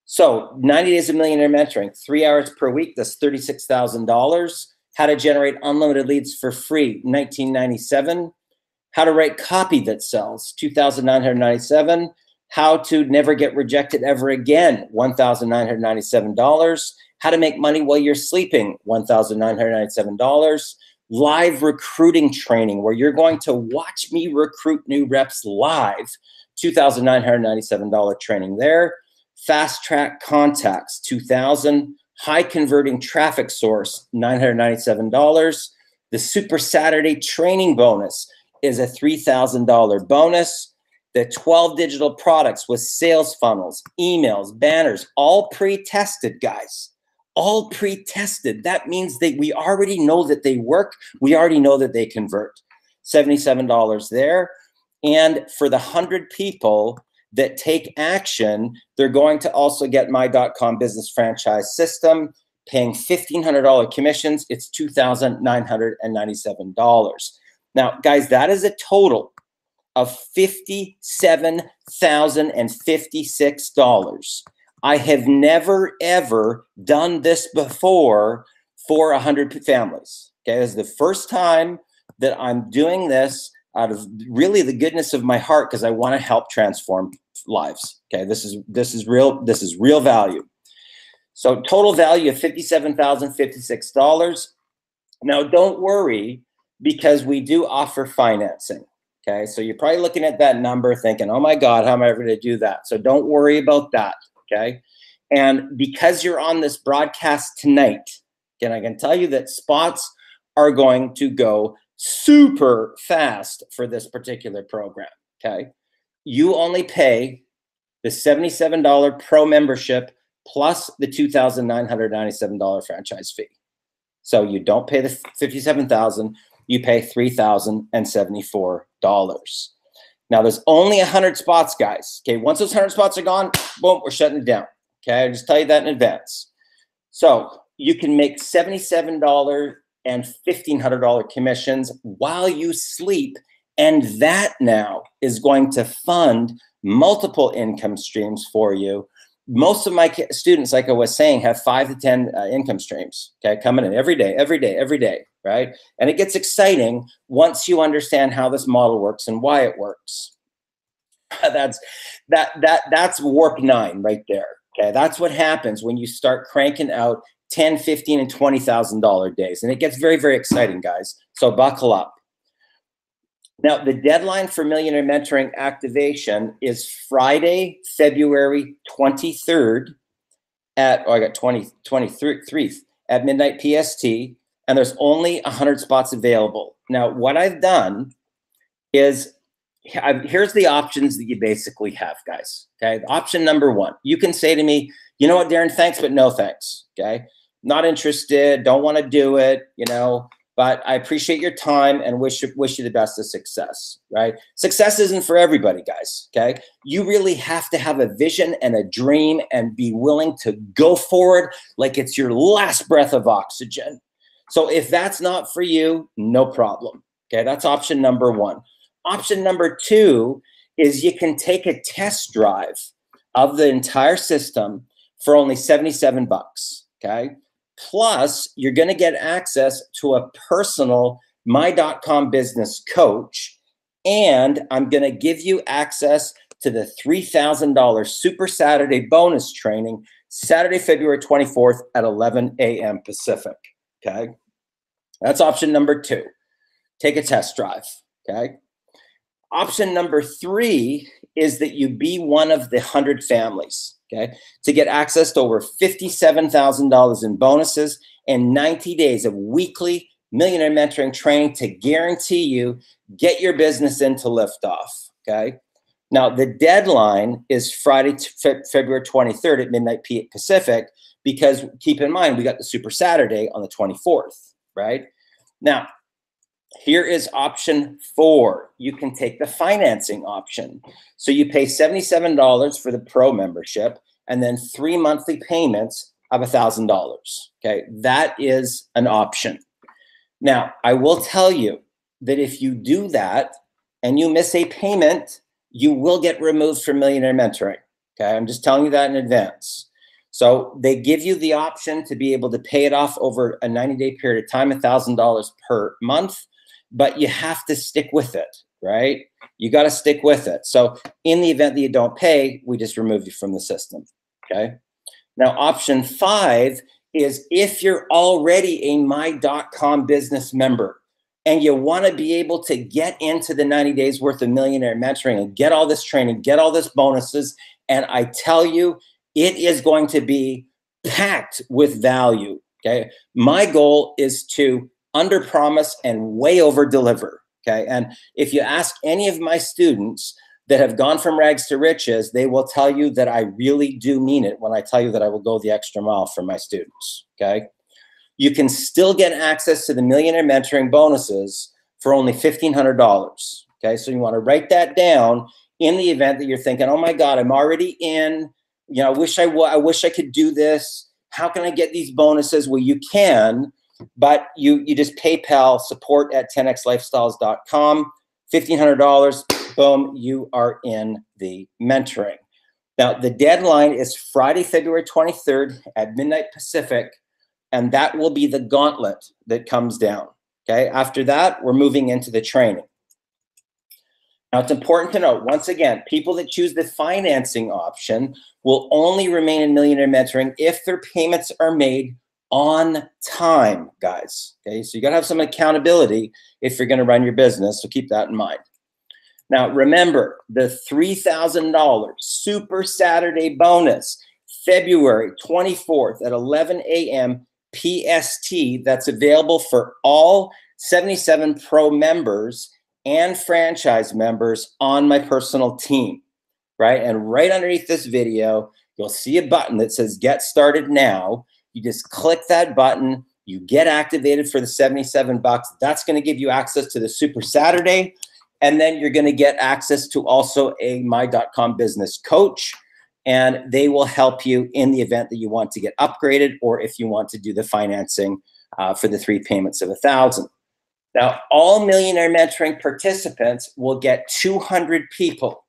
So 90 days of millionaire mentoring, 3 hours per week, that's $36,000. How to generate unlimited leads for free, $1997. How to write copy that sells, $2,997. How to never get rejected ever again, $1,997. How to make money while you're sleeping, $1,997. Live recruiting training, where you're going to watch me recruit new reps live, $2,997 training there. Fast track contacts, $2,000. High converting traffic source, $997. The Super Saturday training bonus is a $3,000 bonus. The 12 digital products with sales funnels, emails, banners, all pre-tested, guys. All pre-tested. That means that we already know that they work. We already know that they convert. $77 there. And for the 100 people that take action, they're going to also get my .com business franchise system, paying $1,500 commissions. It's $2,997. Now, guys, that is a total of $57,056. I have never, ever done this before for 100 families. Okay, this is the first time that I'm doing this out of really the goodness of my heart, because I want to help transform lives. Okay, this is real value. So total value of $57,056. Now, don't worry, because we do offer financing. Okay, so you're probably looking at that number thinking, oh my God, how am I ever going to do that? So don't worry about that. Okay, and because you're on this broadcast tonight, and I can tell you that spots are going to go super fast for this particular program. Okay, you only pay the $77 pro membership plus the $2,997 franchise fee. So you don't pay the $57,000, you pay $3,074. Now there's only 100 spots, guys. Okay, once those 100 spots are gone, boom, we're shutting it down. Okay, I'll just tell you that in advance. So you can make $77 and $1,500 commissions while you sleep, and that now is going to fund multiple income streams for you. Most of my students, like I was saying, have 5 to 10 income streams, okay, coming in every day, right? And it gets exciting once you understand how this model works and why it works. That's warp 9 right there, okay? That's what happens when you start cranking out $10, $15, and $20,000 days, and it gets very, very exciting, guys. So buckle up. Now, the deadline for Millionaire Mentoring activation is Friday, February 23rd at, oh, I got 23rd at midnight PST, and there's only 100 spots available. Now, what I've done is, here's the options that you basically have, guys, okay? Option number 1, you can say to me, you know what, Darren, thanks, but no thanks, okay? Not interested, don't want to do it, you know, but I appreciate your time and wish you the best of success, right? Success isn't for everybody, guys, okay? You really have to have a vision and a dream and be willing to go forward like it's your last breath of oxygen. So if that's not for you, no problem, okay? That's option number 1. Option number 2 is you can take a test drive of the entire system for only 77 bucks, okay? Plus, you're going to get access to a personal my.com business coach, and I'm going to give you access to the $3,000 Super Saturday bonus training, Saturday, February 24th at 11 a.m. Pacific, okay? That's option number 2. Take a test drive, okay? Option number 3 is that you be one of the 100 families, okay, to get access to over $57,000 in bonuses and 90 days of weekly Millionaire Mentoring training to guarantee you get your business into liftoff, okay? Now, the deadline is Friday, February 23rd at midnight Pacific, because keep in mind, we got the Super Saturday on the 24th, right? Now, here is option 4. You can take the financing option. So you pay $77 for the pro membership and then 3 monthly payments of $1,000. Okay, that is an option. Now, I will tell you that if you do that and you miss a payment, you will get removed from Millionaire Mentoring. Okay, I'm just telling you that in advance. So they give you the option to be able to pay it off over a 90-day period of time, $1,000 per month. But you have to stick with it, right? You got to stick with it. So in the event that you don't pay, we just remove you from the system, okay? Now, option 5 is if you're already a my.com business member and you want to be able to get into the 90 days worth of Millionaire Mentoring and get all this training, get all this bonuses, and I tell you, it is going to be packed with value, okay? My goal is to under promise and way over deliver, okay? And if you ask any of my students that have gone from rags to riches, they will tell you that I really do mean it when I tell you that I will go the extra mile for my students, okay? You can still get access to the Millionaire Mentoring bonuses for only $1,500, okay? So you want to write that down. in the event that you're thinking, oh my God, I'm already in, you know, I wish I could do this. How can I get these bonuses? Well, you can, but you just PayPal support at 10xlifestyles.com, $1,500, boom, you are in the mentoring. Now, the deadline is Friday, February 23rd at midnight Pacific, and that will be the gauntlet that comes down, okay? After that, we're moving into the training. Now, it's important to note, once again, people that choose the financing option will only remain in Millionaire Mentoring if their payments are made on time, guys, okay? So you gotta have some accountability if you're gonna run your business, so keep that in mind. Now, remember, the $3,000 Super Saturday bonus, February 24th at 11 a.m. PST, that's available for all 77 Pro members and franchise members on my personal team, right? And right underneath this video, you'll see a button that says Get Started Now. You just click that button, you get activated for the 77 bucks. That's gonna give you access to the Super Saturday. And then you're going to get access to also a My.com business coach, and they will help you in the event that you want to get upgraded or if you want to do the financing for the 3 payments of $1,000. Now, all Millionaire Mentoring participants will get 200 people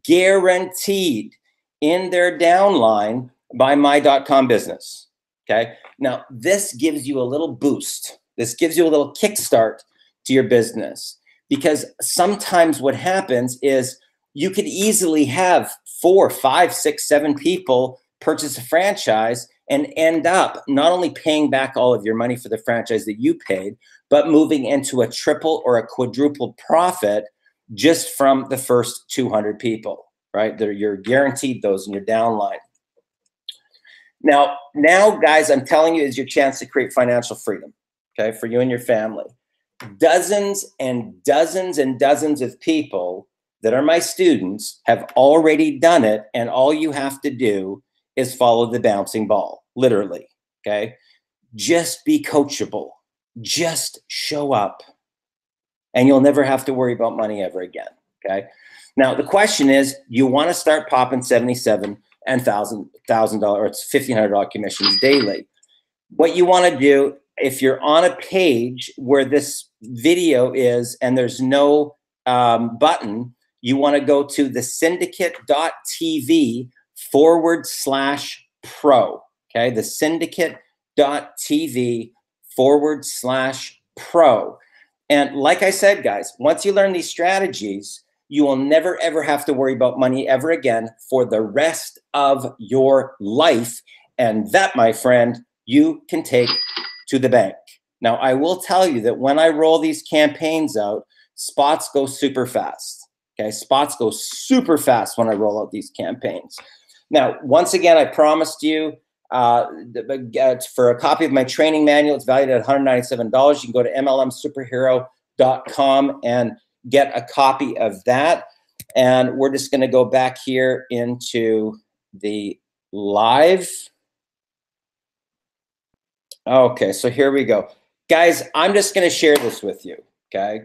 guaranteed in their downline by My.com business, okay? Now, this gives you a little boost. This gives you a little kickstart to your business. Because sometimes what happens is you could easily have 4, 5, 6, 7 people purchase a franchise and end up not only paying back all of your money for the franchise that you paid, but moving into a triple or a quadruple profit just from the first 200 people, right? You're guaranteed those in your downline. Now, guys, I'm telling you, is your chance to create financial freedom, okay, for you and your family. Dozens and dozens and dozens of people that are my students have already done it, and all you have to do is follow the bouncing ball, literally, okay? Just be coachable. Just show up, and you'll never have to worry about money ever again, okay? Now, the question is, you want to start popping $77 and $1,000, or it's $1,500 commissions daily. What you want to do, if you're on a page where this video is and there's no button, you want to go to the syndicate.tv/pro, okay? The syndicate.tv/pro. And like I said, guys, once you learn these strategies, you will never, ever have to worry about money ever again for the rest of your life. And that, my friend, you can take to the bank. Now, I will tell you that when I roll these campaigns out, spots go super fast, okay? Spots go super fast when I roll out these campaigns. Now, once again, I promised you for a copy of my training manual, it's valued at $197. You can go to MLMSuperhero.com and get a copy of that. And we're just going to go back here into the live. Okay, so here we go. Guys, I'm just going to share this with you, okay?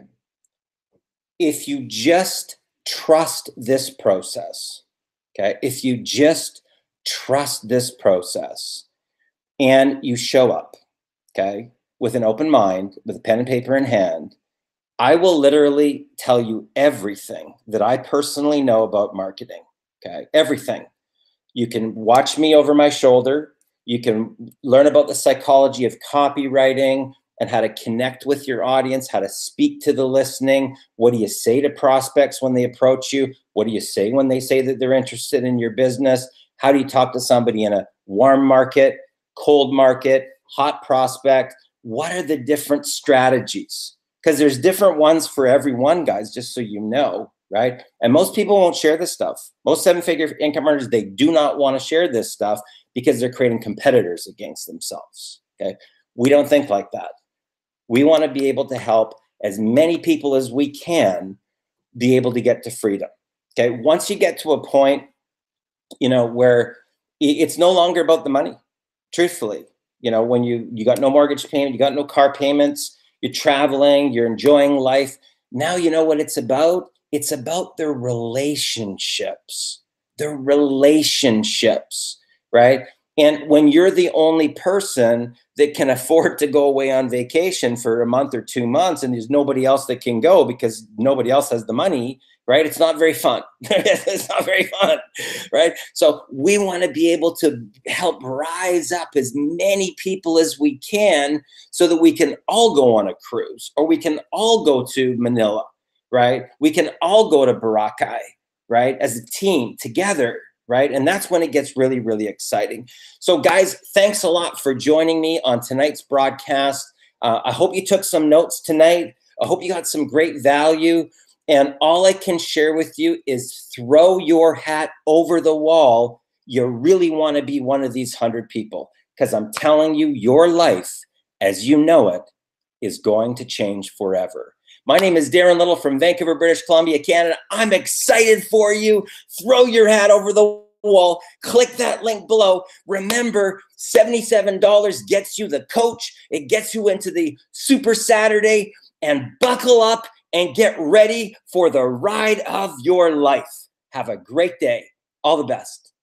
If you just trust this process, okay? If you just trust this process and you show up, okay, with an open mind, with a pen and paper in hand, I will literally tell you everything that I personally know about marketing, okay? Everything. You can watch me over my shoulder. You can learn about the psychology of copywriting and how to connect with your audience, how to speak to the listening. What do you say to prospects when they approach you? What do you say when they say that they're interested in your business? How do you talk to somebody in a warm market, cold market, hot prospect? What are the different strategies? Because there's different ones for everyone, guys, just so you know, right? And most people won't share this stuff. Most 7-figure income earners, they do not want to share this stuff because they're creating competitors against themselves, okay? We don't think like that. We want to be able to help as many people as we can be able to get to freedom, okay? Once you get to a point, you know, where it's no longer about the money, truthfully. You know, when you got no mortgage payment, you got no car payments, you're traveling, you're enjoying life. Now you know what it's about. It's about their relationships, right? And when you're the only person that can afford to go away on vacation for a month or 2 months, and there's nobody else that can go because nobody else has the money, right? It's not very fun. It's not very fun, right? So we want to be able to help rise up as many people as we can so that we can all go on a cruise, or we can all go to Manila, right? We can all go to Boracay, right? As a team together, right? And that's when it gets really, really exciting. So guys, thanks a lot for joining me on tonight's broadcast. I hope you took some notes tonight. I hope you got some great value. And all I can share with you is throw your hat over the wall. You really want to be one of these 100 people, because I'm telling you, your life as you know it is going to change forever. My name is Darren Little from Vancouver, British Columbia, Canada. I'm excited for you. Throw your hat over the wall. Click that link below. Remember, $77 gets you the coach. It gets you into the Super Saturday, and buckle up and get ready for the ride of your life. Have a great day. All the best.